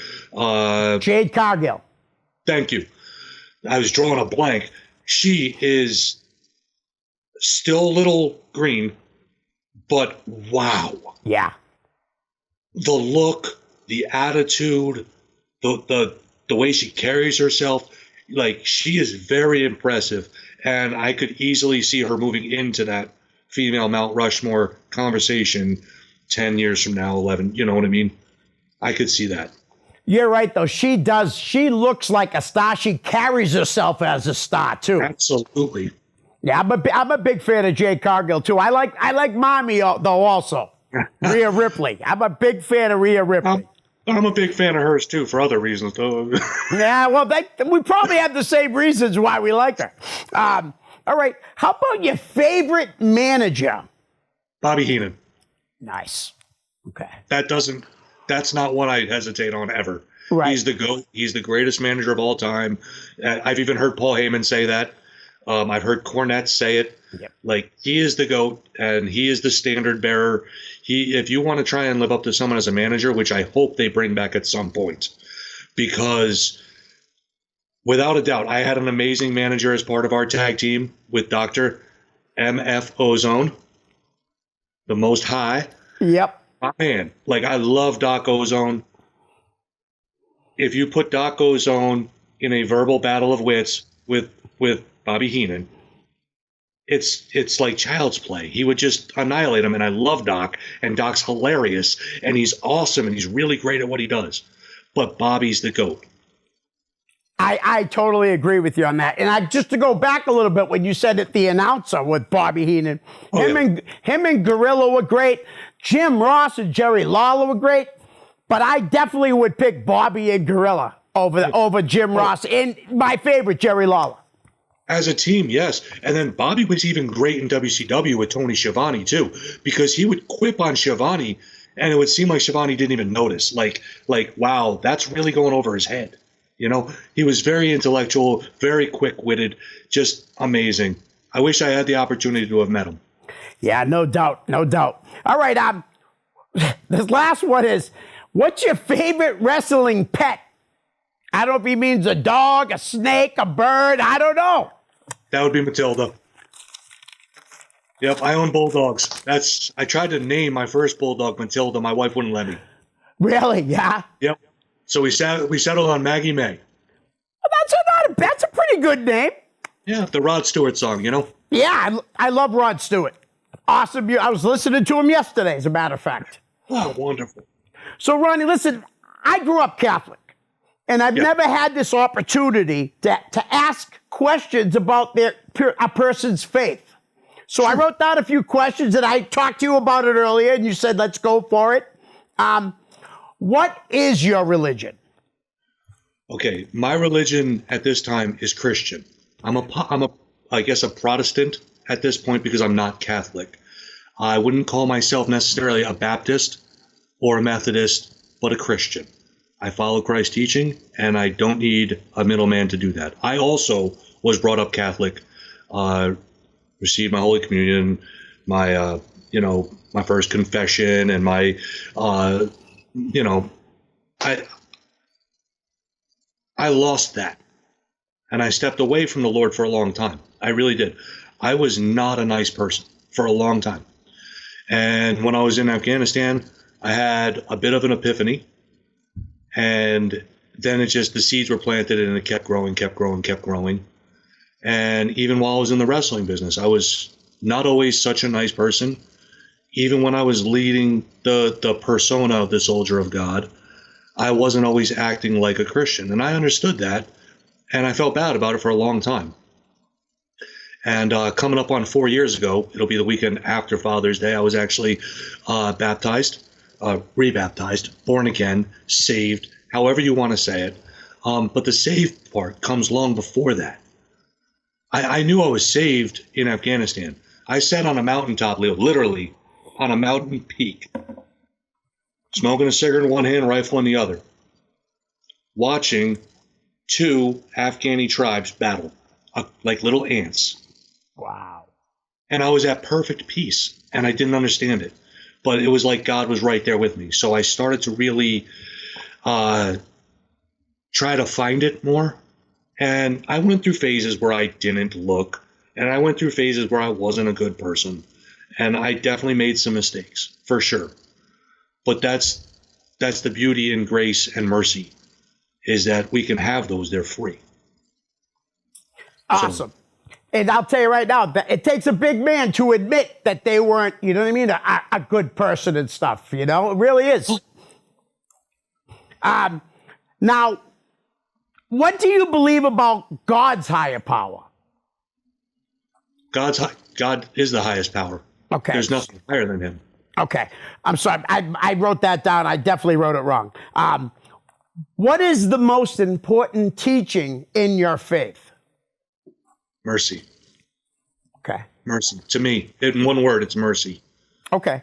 Jade Cargill. Thank you. I was drawing a blank. She is still a little green, but wow. Yeah. The look, the attitude, the way she carries herself, like she is very impressive. And I could easily see her moving into that female Mount Rushmore conversation 10 years from now, 11. You know what I mean? I could see that. You're right, though. She does. She looks like a star. She carries herself as a star, too. Absolutely. Yeah, I'm a big fan of Jade Cargill, too. I like Mommy, though, also. Rhea Ripley. I'm a big fan of Rhea Ripley. I'm a big fan of hers, too, for other reasons, though. Yeah, well, we probably have the same reasons why we like her. All right, how about your favorite manager? Bobby Heenan. Nice. Okay. That's not one I hesitate on ever. Right. He's the GOAT. He's the greatest manager of all time. I've even heard Paul Heyman say that. I've heard Cornette say it. Yep. Like, he is the GOAT, and he is the standard bearer. If you want to try and live up to someone as a manager, which I hope they bring back at some point, because without a doubt, I had an amazing manager as part of our tag team with Dr. M.F. Ozone, the Most High. Yep. Man, like I love Doc Ozone. If you put Doc Ozone in a verbal battle of wits with Bobby Heenan, it's like child's play. He would just annihilate him, and I love Doc, and Doc's hilarious, and he's awesome, and he's really great at what he does. But Bobby's the GOAT. I totally agree with you on that. And just to go back a little bit, when you said that the announcer with Bobby Heenan, him and Gorilla were great. Jim Ross and Jerry Lawler were great. But I definitely would pick Bobby and Gorilla over Jim Ross and my favorite, Jerry Lawler. As a team, yes. And then Bobby was even great in WCW with Tony Schiavone, too, because he would quip on Schiavone, and it would seem like Schiavone didn't even notice. Like, wow, that's really going over his head. You know, he was very intellectual, very quick-witted, just amazing. I wish I had the opportunity to have met him. Yeah, no doubt, no doubt. All right, this last one is, what's your favorite wrestling pet? I don't know if he means a dog, a snake, a bird, I don't know. That would be Matilda. Yep, I own bulldogs. I tried to name my first bulldog Matilda. My wife wouldn't let me. Really? Yeah. Yep. So we settled on Maggie May. Well, that's a pretty good name. Yeah, the Rod Stewart song, you know? Yeah, I love Rod Stewart. Awesome. I was listening to him yesterday, as a matter of fact. Oh, wonderful. So, Ronnie, listen, I grew up Catholic, and I've never had this opportunity to ask questions about a person's faith. So I wrote down a few questions, and I talked to you about it earlier, and you said, let's go for it. What is your religion? Okay, my religion at this time is Christian. I guess a Protestant at this point because I'm not Catholic. I wouldn't call myself necessarily a Baptist or a Methodist, but a Christian. I follow Christ's teaching, and I don't need a middleman to do that. I also was brought up Catholic, received my Holy Communion, my my first confession, and my I lost that, and I stepped away from the Lord for a long time. I really did. I was not a nice person for a long time, and when I was in Afghanistan, I had a bit of an epiphany, and then the seeds were planted, and it kept growing, kept growing, kept growing. And even while I was in the wrestling business, I was not always such a nice person. Even when I was leading the persona of the soldier of God, I wasn't always acting like a Christian. And I understood that, and I felt bad about it for a long time. And coming up on 4 years ago, it'll be the weekend after Father's Day, I was actually baptized, rebaptized, born again, saved, however you want to say it. But the saved part comes long before that. I knew I was saved in Afghanistan. I sat on a mountaintop, Leo, literally on a mountain peak, smoking a cigarette in one hand, rifle in the other, watching two Afghani tribes battle like little ants. Wow. And I was at perfect peace, and I didn't understand it. But it was like God was right there with me. So I started to really try to find it more. And I went through phases where I didn't look, and I went through phases where I wasn't a good person. And I definitely made some mistakes, for sure. But that's the beauty in grace and mercy, is that we can have those. They're free. Awesome. So, and I'll tell you right now, it takes a big man to admit that they weren't, you know what I mean, a good person and stuff, you know? It really is. Now, what do you believe about God's higher power? God is the highest power. Okay. There's nothing higher than him. Okay. I'm sorry. I wrote that down. I definitely wrote it wrong. What is the most important teaching in your faith? Mercy. Okay. Mercy. To me, in one word, it's mercy. Okay.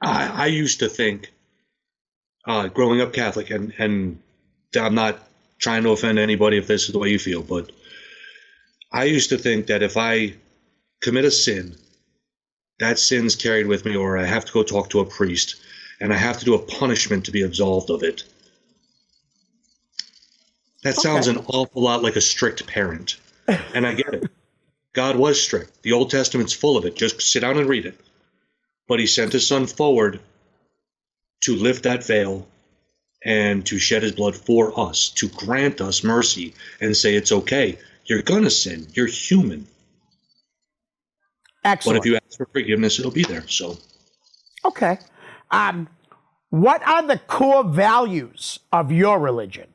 I used to think, growing up Catholic, and I'm not trying to offend anybody if this is the way you feel, but I used to think that if I commit a sin, that sin's carried with me, or I have to go talk to a priest, and I have to do a punishment to be absolved of it. That sounds an awful lot like a strict parent, and I get it. God was strict. The Old Testament's full of it. Just sit down and read it. But he sent his son forward to lift that veil and to shed his blood for us, to grant us mercy and say, it's okay. You're going to sin. You're human. Excellent. But if you ask for forgiveness, it'll be there. So, okay. What are the core values of your religion?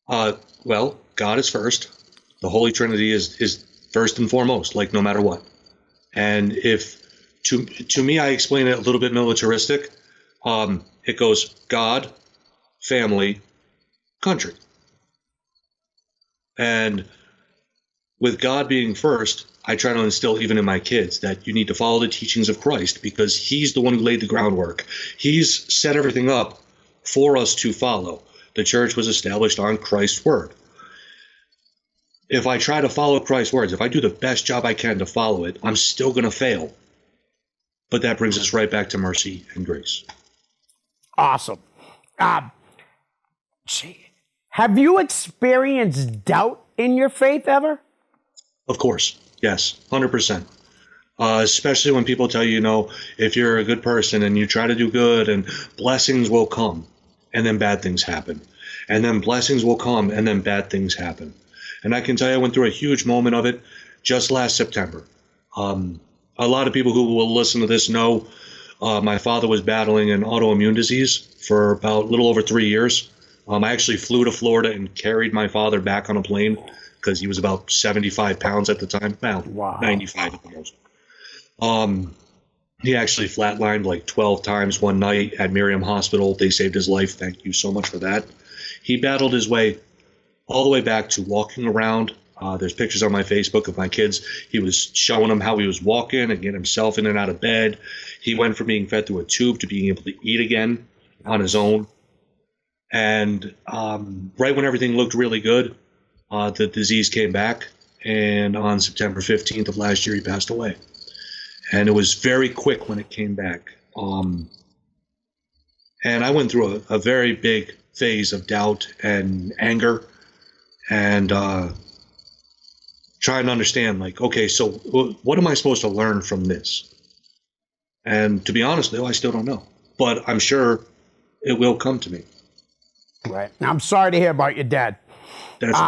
Well, God is first. The Holy Trinity is first and foremost, like no matter what. And if to me, I explain it a little bit militaristic. It goes God, family, country. And with God being first, I try to instill even in my kids that you need to follow the teachings of Christ, because he's the one who laid the groundwork. He's set everything up for us to follow. The church was established on Christ's word. If I try to follow Christ's words, if I do the best job I can to follow it, I'm still going to fail. But that brings us right back to mercy and grace. Awesome. Have you experienced doubt in your faith ever? Of course. Yes. 100%. Especially when people tell you, if you're a good person and you try to do good and blessings will come and then bad things happen. And then blessings will come and then bad things happen. And I can tell you I went through a huge moment of it just last September. A lot of people who will listen to this know my father was battling an autoimmune disease for about a little over 3 years. I actually flew to Florida and carried my father back on a plane because he was about 75 pounds at the time. Well, Wow. 95 at the most. He actually flatlined like 12 times one night at Miriam Hospital. They saved his life. Thank you so much for that. He battled his way all the way back to walking around. There's pictures on my Facebook of my kids. He was showing them how he was walking and getting himself in and out of bed. He went from being fed through a tube to being able to eat again on his own. And right when everything looked really good, the disease came back. And on September 15th of last year, he passed away. And it was very quick when it came back. And I went through a very big phase of doubt and anger and trying to understand, like, okay, so what am I supposed to learn from this? And to be honest, though, I still don't know. But I'm sure it will come to me. Right. I'm sorry to hear about your dad. That's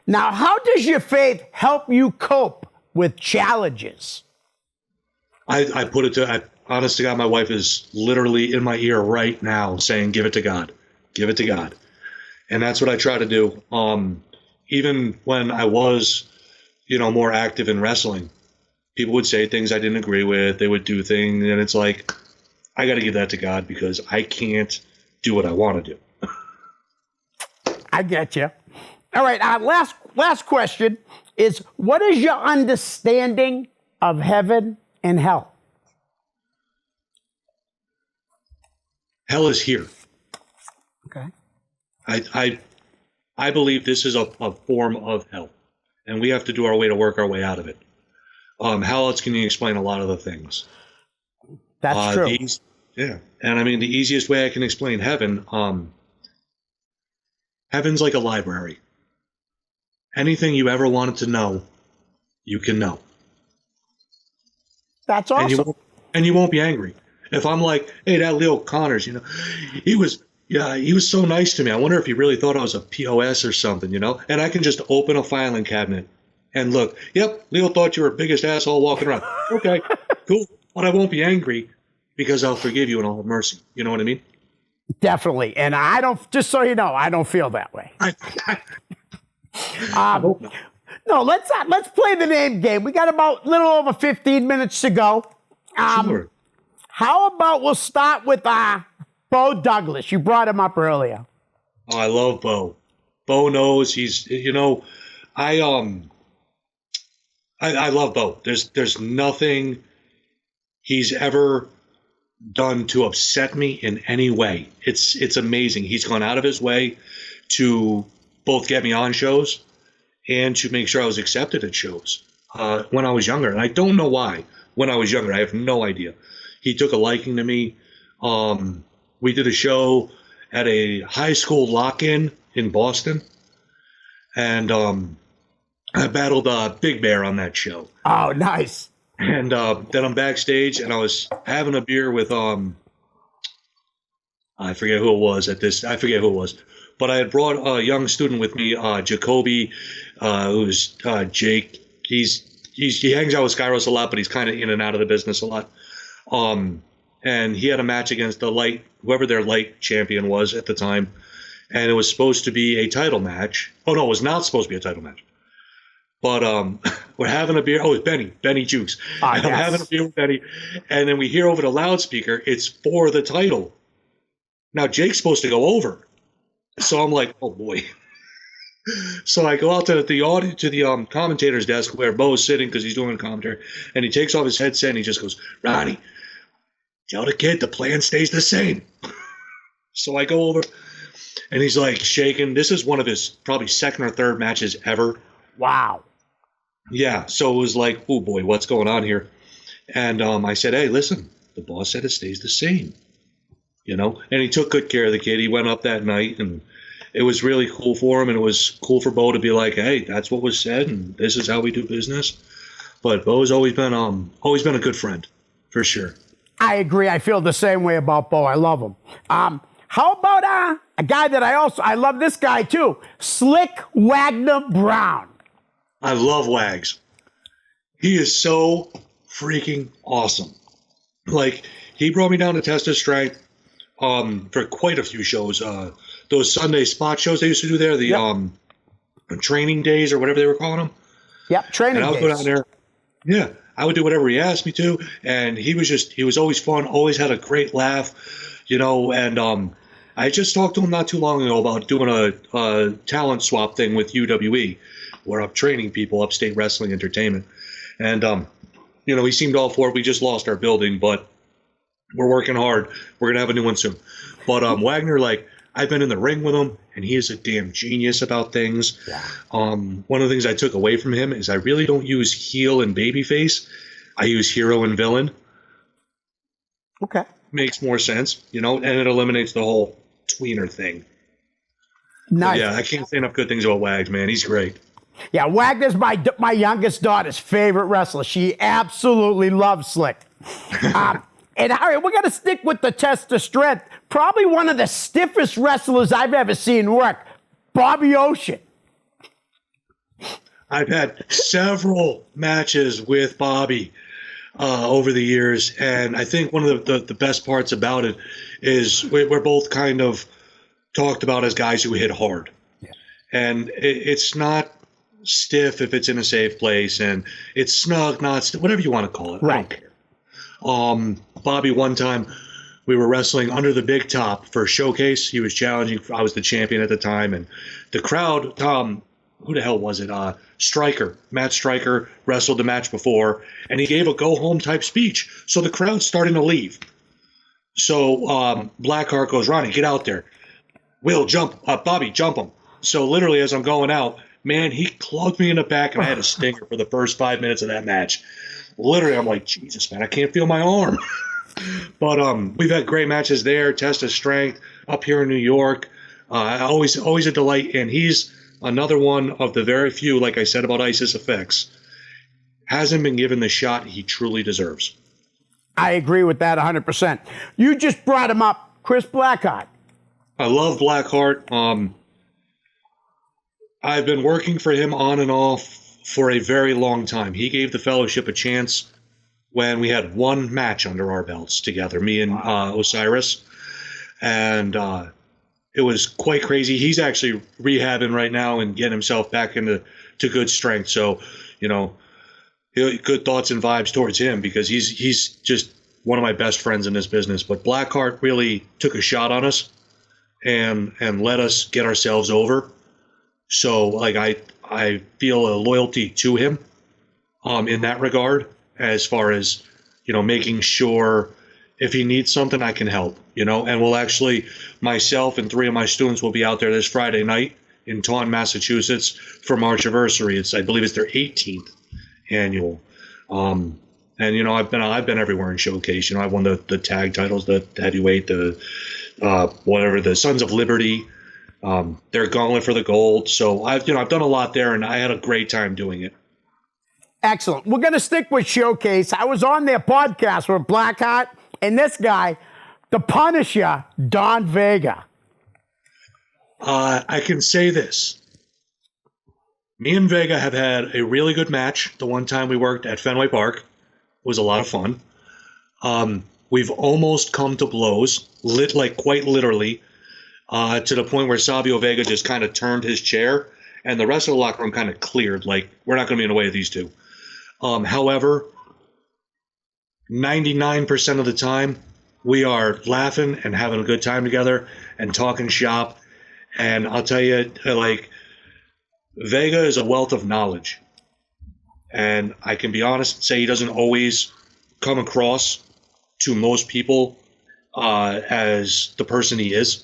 Now, how does your faith help you cope with challenges? I put it to, honest to God, my wife is literally in my ear right now saying, give it to God. Give it to God. And that's what I try to do. Even when I was, more active in wrestling, people would say things I didn't agree with. They would do things, and it's like, I got to give that to God because I can't do what I want to do. I get you. All right. Last question is, what is your understanding of heaven and hell? Hell is here. Okay. I believe this is a form of hell, and we have to do our way to work our way out of it. How else can you explain a lot of the things? That's true. Yeah. And I mean, the easiest way I can explain heaven, heaven's like a library. Anything you ever wanted to know, you can know. That's awesome. And you won't be angry. If I'm like, hey, that Leo Connors, he was so nice to me. I wonder if he really thought I was a POS or something, And I can just open a filing cabinet and look, yep, Leo thought you were the biggest asshole walking around. Okay, cool. But I won't be angry because I'll forgive you and I'll have mercy. You know what I mean? Definitely. And I don't, just so you know, I don't feel that way. I hope not. No, let's play the name game. We got about a little over 15 minutes to go. Sure. How about we'll start with Bo Douglas. You brought him up earlier. Oh, I love Bo. Bo knows he's, I love Bo. There's nothing he's ever done to upset me in any way. It's amazing. He's gone out of his way to both get me on shows and to make sure I was accepted at shows when I was younger. And I don't know why. When I was younger, I have no idea. He took a liking to me. We did a show at a high school lock-in in Boston. And I battled Big Bear on that show. Oh, nice. And then I'm backstage, and I was having a beer with I forget who it was I forget who it was, but I had brought a young student with me, Jacoby, who's Jake. He hangs out with Skyros a lot, but he's kind of in and out of the business a lot. And he had a match against whoever their light champion was at the time, and it was supposed to be a title match. Oh no, it was not supposed to be a title match. But we're having a beer. Oh, it's Benny Jukes. Yes. I'm having a beer with Benny, and then we hear over the loudspeaker, it's for the title. Now Jake's supposed to go over, so I'm like, oh boy. So I go out to the commentator's desk where Bo's sitting because he's doing a commentary, and he takes off his headset and he just goes, Ronnie, tell the kid the plan stays the same. So I go over, And he's like shaking. This is one of his probably second or third matches ever. Wow. Yeah, so it was like, oh boy, what's going on here? And I said, hey, listen, the boss said it stays the same, And he took good care of the kid. He went up that night, and it was really cool for him, and it was cool for Bo to be like, hey, that's what was said, and this is how we do business. But Bo's always been a good friend, for sure. I agree. I feel the same way about Bo. I love him. How about a guy that I love this guy too, Slick Wagner Brown. I love Wags. He is so freaking awesome. Like, he brought me down to test his strength for quite a few shows. Those Sunday spot shows they used to do there, the training days or whatever they were calling them. Yep, training days. And I would go down there. Yeah, I would do whatever he asked me to, and he was always fun, always had a great laugh, and I just talked to him not too long ago about doing a talent swap thing with UWE, where I'm training people, Upstate Wrestling Entertainment. And, he seemed all for it. We just lost our building, but we're working hard. We're going to have a new one soon. But Wagner, I've been in the ring with him, and he is a damn genius about things. Yeah. One of the things I took away from him is I really don't use heel and babyface. I use hero and villain. Okay. Makes more sense, and it eliminates the whole tweener thing. Nice. But yeah, I can't say enough good things about Wags, man. He's great. Yeah, Wagner's my youngest daughter's favorite wrestler. She absolutely loves Slick. And all right, we're going to stick with the test of strength. Probably one of the stiffest wrestlers I've ever seen work, Bobby Ocean. I've had several matches with Bobby over the years, and I think one of the best parts about it is we're both kind of talked about as guys who hit hard. Yeah. And it's not stiff if it's in a safe place, and it's snug, not stiff, whatever you want to call it. Right. I don't care. Bobby, one time we were wrestling under the big top for a showcase. He was challenging. I was the champion at the time, and the crowd, who the hell was it? Stryker, Matt Stryker, wrestled the match before, and he gave a go-home type speech. So the crowd's starting to leave. So Blackheart goes, Ronnie, get out there. Will, jump. Bobby, jump him. So literally as I'm going out, man, he clubbed me in the back, and I had a stinger for the first 5 minutes of that match. Literally, I'm like, Jesus, man, I can't feel my arm. But we've had great matches there, test of strength, up here in New York. Always a delight, and he's another one of the very few, like I said about ISIS Effects, hasn't been given the shot he truly deserves. I agree with that 100%. You just brought him up, Chris Blackheart. I love Blackheart. I've been working for him on and off for a very long time. He gave the fellowship a chance when we had one match under our belts together, me and Osiris. And it was quite crazy. He's actually rehabbing right now and getting himself back into good strength. So, good thoughts and vibes towards him, because he's just one of my best friends in this business. But Blackheart really took a shot on us and let us get ourselves over. So, I feel a loyalty to him in that regard, as far as, making sure if he needs something, I can help, and we'll actually, myself and 3 of my students will be out there this Friday night in Taunton, Massachusetts for March Anniversary. I believe it's their 18th annual. And, I've been everywhere in Showcase. I've won the tag titles, the heavyweight, the Sons of Liberty, their gauntlet for the gold. So I've done a lot there, and I had a great time doing it. Excellent. We're going to stick with Showcase. I was on their podcast with Blackheart and this guy, the Punisher, Don Vega. I can say this. Me and Vega have had a really good match. The one time we worked at Fenway Park was a lot of fun. We've almost come to blows, quite literally, to the point where Sabio Vega just kind of turned his chair, and the rest of the locker room kind of cleared. We're not going to be in the way of these two. However, 99% of the time, we are laughing and having a good time together and talking shop. And I'll tell you, Vega is a wealth of knowledge. And I can be honest and say he doesn't always come across to most people as the person he is.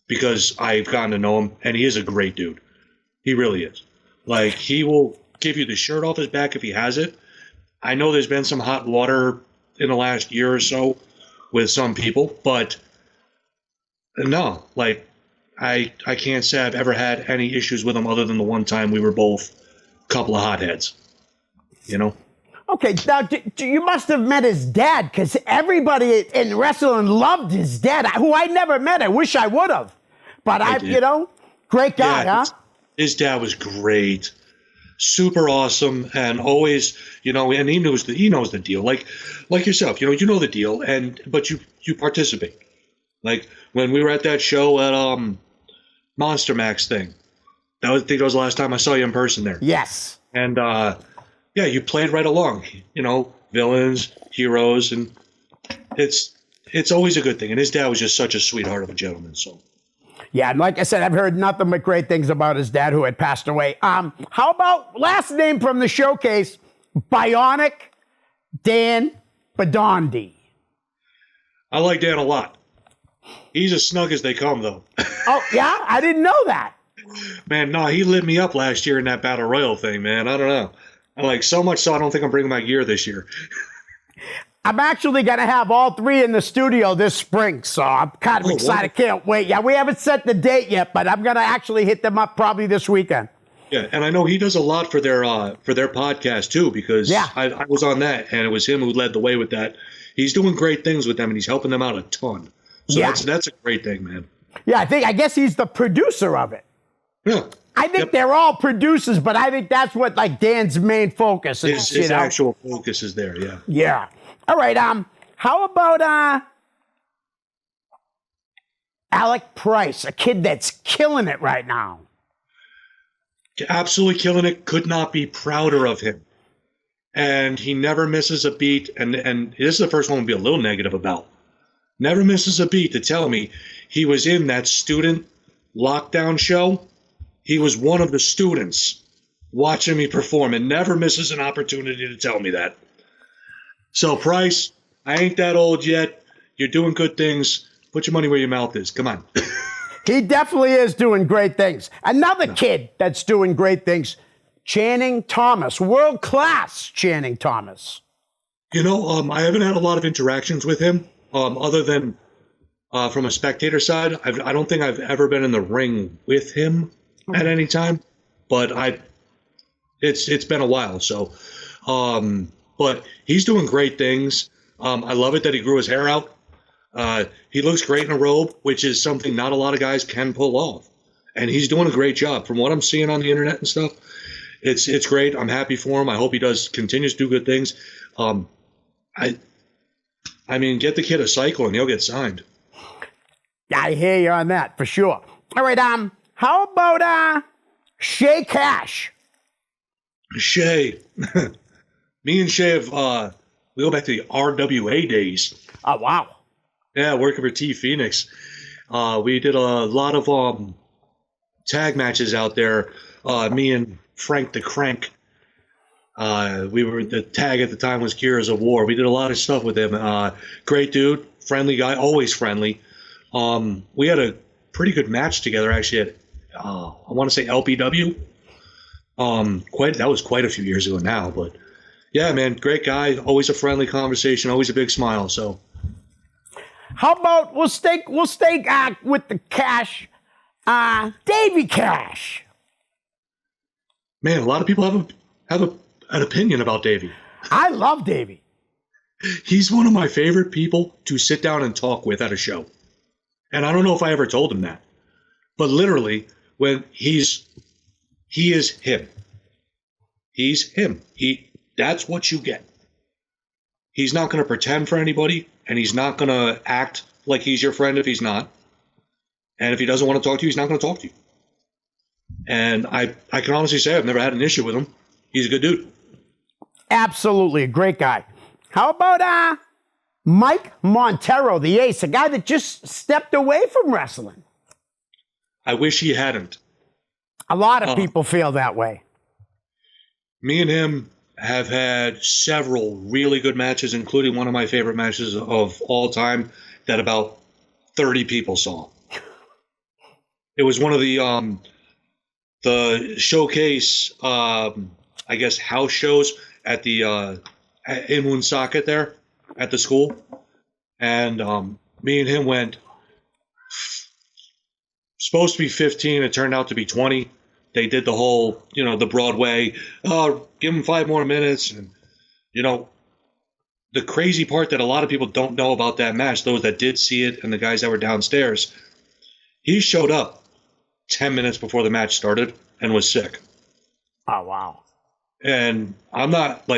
because I've gotten to know him, and he is a great dude. He really is. Like, he will give you the shirt off his back if he has it. I know there's been some hot water in the last year or so with some people, but no, like, I can't say I've ever had any issues with him other than the one time we were both a couple of hotheads, you know? Okay, now you must have met his dad, because everybody in wrestling loved his dad, who I never met. I wish I would have. But I did. great guy, Yeah, huh? his dad was great, super awesome, and always, and he knows the deal. Like yourself, you know the deal, but you participate. Like when we were at that show at Monster Max thing, I think that was the last time I saw you in person there. Yes. And yeah, you played right along. Villains, heroes, and it's always a good thing. And his dad was just such a sweetheart of a gentleman. So. Yeah, and like I said, I've heard nothing but great things about his dad, who had passed away. How about last name from the showcase, Bionic Dan Badondi? I like Dan a lot. He's as snug as they come, though. Oh, yeah? I didn't know that. Man, no, he lit me up last year in that Battle Royal thing, man. I don't know. I like so much so I don't think I'm bringing my gear this year. I'm actually going to have all three in the studio this spring, so I'm kind of excited. Can't wait. Yeah, we haven't set the date yet, but I'm going to actually hit them up probably this weekend. Yeah, and I know he does a lot for their podcast, too, because I was on that, and it was him who led the way with that. He's doing great things with them, and he's helping them out a ton. So that's a great thing, man. Yeah, I guess he's the producer of it. Yeah. I think they're all producers, but I think that's what Dan's main focus is. His actual focus is there, yeah. Yeah. All right, how about Alec Price, a kid that's killing it right now? Absolutely killing it. Could not be prouder of him. And he never misses a beat, and this is the first one to be a little negative about. Never misses a beat to tell me he was in that student lockdown show. He was one of the students watching me perform, and never misses an opportunity to tell me that. So, Price, I ain't that old yet. You're doing good things. Put your money where your mouth is. Come on. He definitely is doing great things. Another kid that's doing great things, Channing Thomas, world-class Channing Thomas. I haven't had a lot of interactions with him, other than from a spectator side. I don't think I've ever been in the ring with him at any time, but it's been a while. So, but he's doing great things. I love it that he grew his hair out. He looks great in a robe, which is something not a lot of guys can pull off. And he's doing a great job. From what I'm seeing on the internet and stuff, it's great. I'm happy for him. I hope he continues to do good things. I mean, get the kid a cycle and he'll get signed. I hear you on that for sure. All right, how about Shay Cash? Shay. Me and Shay have we go back to the RWA days. Oh, wow. Yeah, working for T Phoenix. We did a lot of tag matches out there. Me and Frank the Crank. The tag at the time was Gears of War. We did a lot of stuff with him. Great dude, friendly guy, always friendly. We had a pretty good match together actually at I want to say LPW. That was quite a few years ago now, but yeah, man, great guy. Always a friendly conversation. Always a big smile. So, how about we'll stay with the Cash, Davey Cash. Man, a lot of people have an opinion about Davey. I love Davey. He's one of my favorite people to sit down and talk with at a show. And I don't know if I ever told him that. But literally, when he is him. He's him. That's what you get. He's not going to pretend for anybody, and he's not going to act like he's your friend if he's not. And if he doesn't want to talk to you, he's not going to talk to you. And I can honestly say I've never had an issue with him. He's a good dude. Absolutely, a great guy. How about Mike Montero, the ace, a guy that just stepped away from wrestling? I wish he hadn't. A lot of people feel that way. Me and him have had several really good matches, including one of my favorite matches of all time that about 30 people saw. It was one of the showcase, I guess, house shows at the in Woonsocket there at the school, and me and him went. Supposed to be 15, it turned out to be 20. They did the whole, the Broadway. Oh, give him 5 more minutes, and the crazy part that a lot of people don't know about that match, those that did see it and the guys that were downstairs, he showed up 10 minutes before the match started and was sick. Oh, wow. And I'm not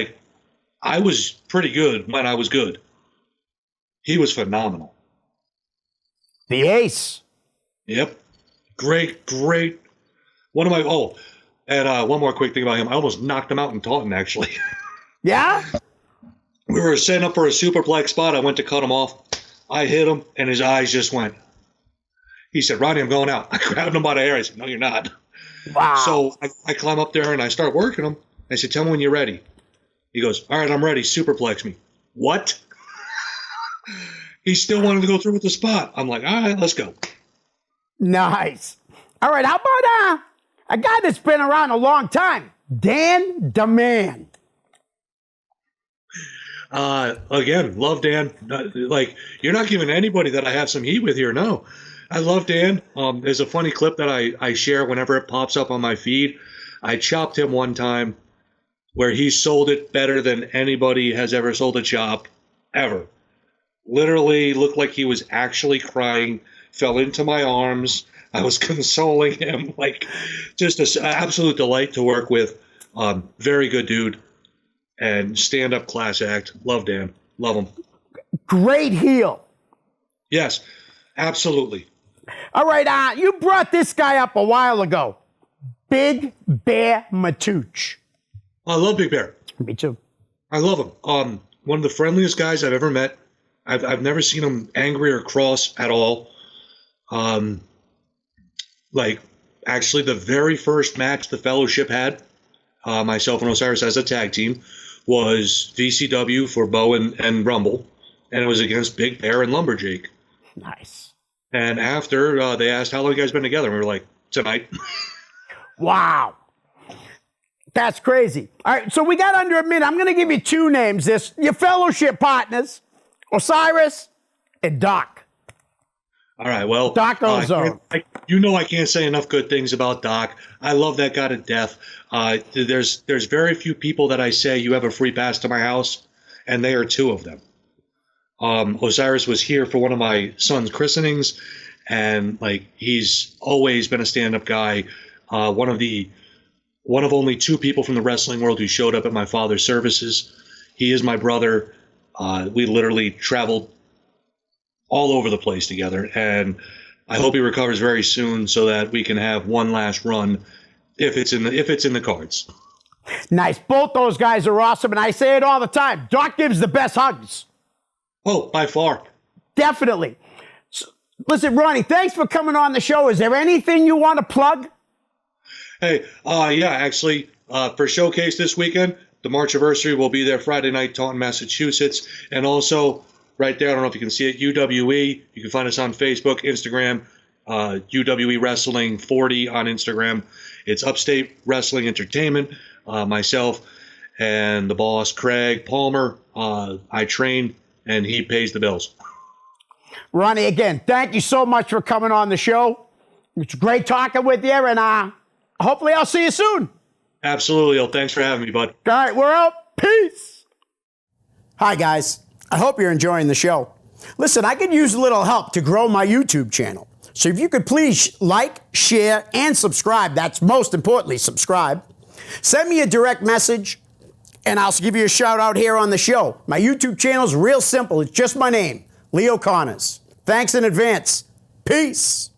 I was pretty good when I was good. He was phenomenal. The ace. Yep. Great. One of my, and one more quick thing about him. I almost knocked him out in Taunton, actually. Yeah? We were setting up for a superplex spot. I went to cut him off. I hit him, and his eyes just went. He said, Ronnie, I'm going out. I grabbed him by the hair. I said, no, you're not. Wow. So I climb up there, and I start working him. I said, tell me when you're ready. He goes, all right, I'm ready. Superplex me. What? He still wanted to go through with the spot. I'm like, all right, let's go. Nice. All right, how about a guy that's been around a long time, Dan the Man? Again, love Dan. You're not giving anybody that I have some heat with here. No, I love Dan. There's a funny clip that I share whenever it pops up on my feed. I chopped him one time where he sold it better than anybody has ever sold a chop ever. Literally looked like he was actually crying, fell into my arms. I was consoling him. Just an absolute delight to work with. Very good dude. And stand-up class act. Love Dan. Love him. Great heel. Yes, absolutely. All right, you brought this guy up a while ago. Big Bear Matooch. I love Big Bear. Me too. I love him. One of the friendliest guys I've ever met. I've never seen him angry or cross at all. Actually, the very first match the Fellowship had, myself and Osiris as a tag team, was VCW for Bo and Rumble, and it was against Big Bear and Lumberjake. Nice. And after, they asked, how long you guys been together? And we were like, tonight. Wow. That's crazy. All right, so we got under a minute. I'm going to give you 2 names. Your Fellowship partners, Osiris and Doc. All right, well, Doc Ozone. I can't say enough good things about Doc. I love that guy to death. There's very few people that I say you have a free pass to my house, and they are 2 of them. Osiris was here for one of my son's christenings, and he's always been a stand-up guy. One of only 2 people from the wrestling world who showed up at my father's services. He is my brother. We literally traveled all over the place together, and I hope he recovers very soon so that we can have one last run if it's in the cards. Nice. Both those guys are awesome, and I say it all the time. Doc gives the best hugs. Oh, by far. Definitely. So, listen, Ronnie, thanks for coming on the show. Is there anything you want to plug? Hey, actually, for Showcase this weekend, the March anniversary will be there Friday night, Taunton, Massachusetts, and also right there, I don't know if you can see it, UWE. You can find us on Facebook, Instagram, UWE Wrestling 40 on Instagram. It's Upstate Wrestling Entertainment. Myself and the boss, Craig Palmer. I train, and he pays the bills. Ronnie, again, thank you so much for coming on the show. It's great talking with you, and hopefully I'll see you soon. Absolutely. Thanks for having me, bud. All right, we're out. Peace. Hi, guys. I hope you're enjoying the show. Listen, I could use a little help to grow my YouTube channel. So if you could please like, share, and subscribe. That's most importantly, subscribe. Send me a direct message, and I'll give you a shout out here on the show. My YouTube channel is real simple. It's just my name, Leo Connors. Thanks in advance. Peace.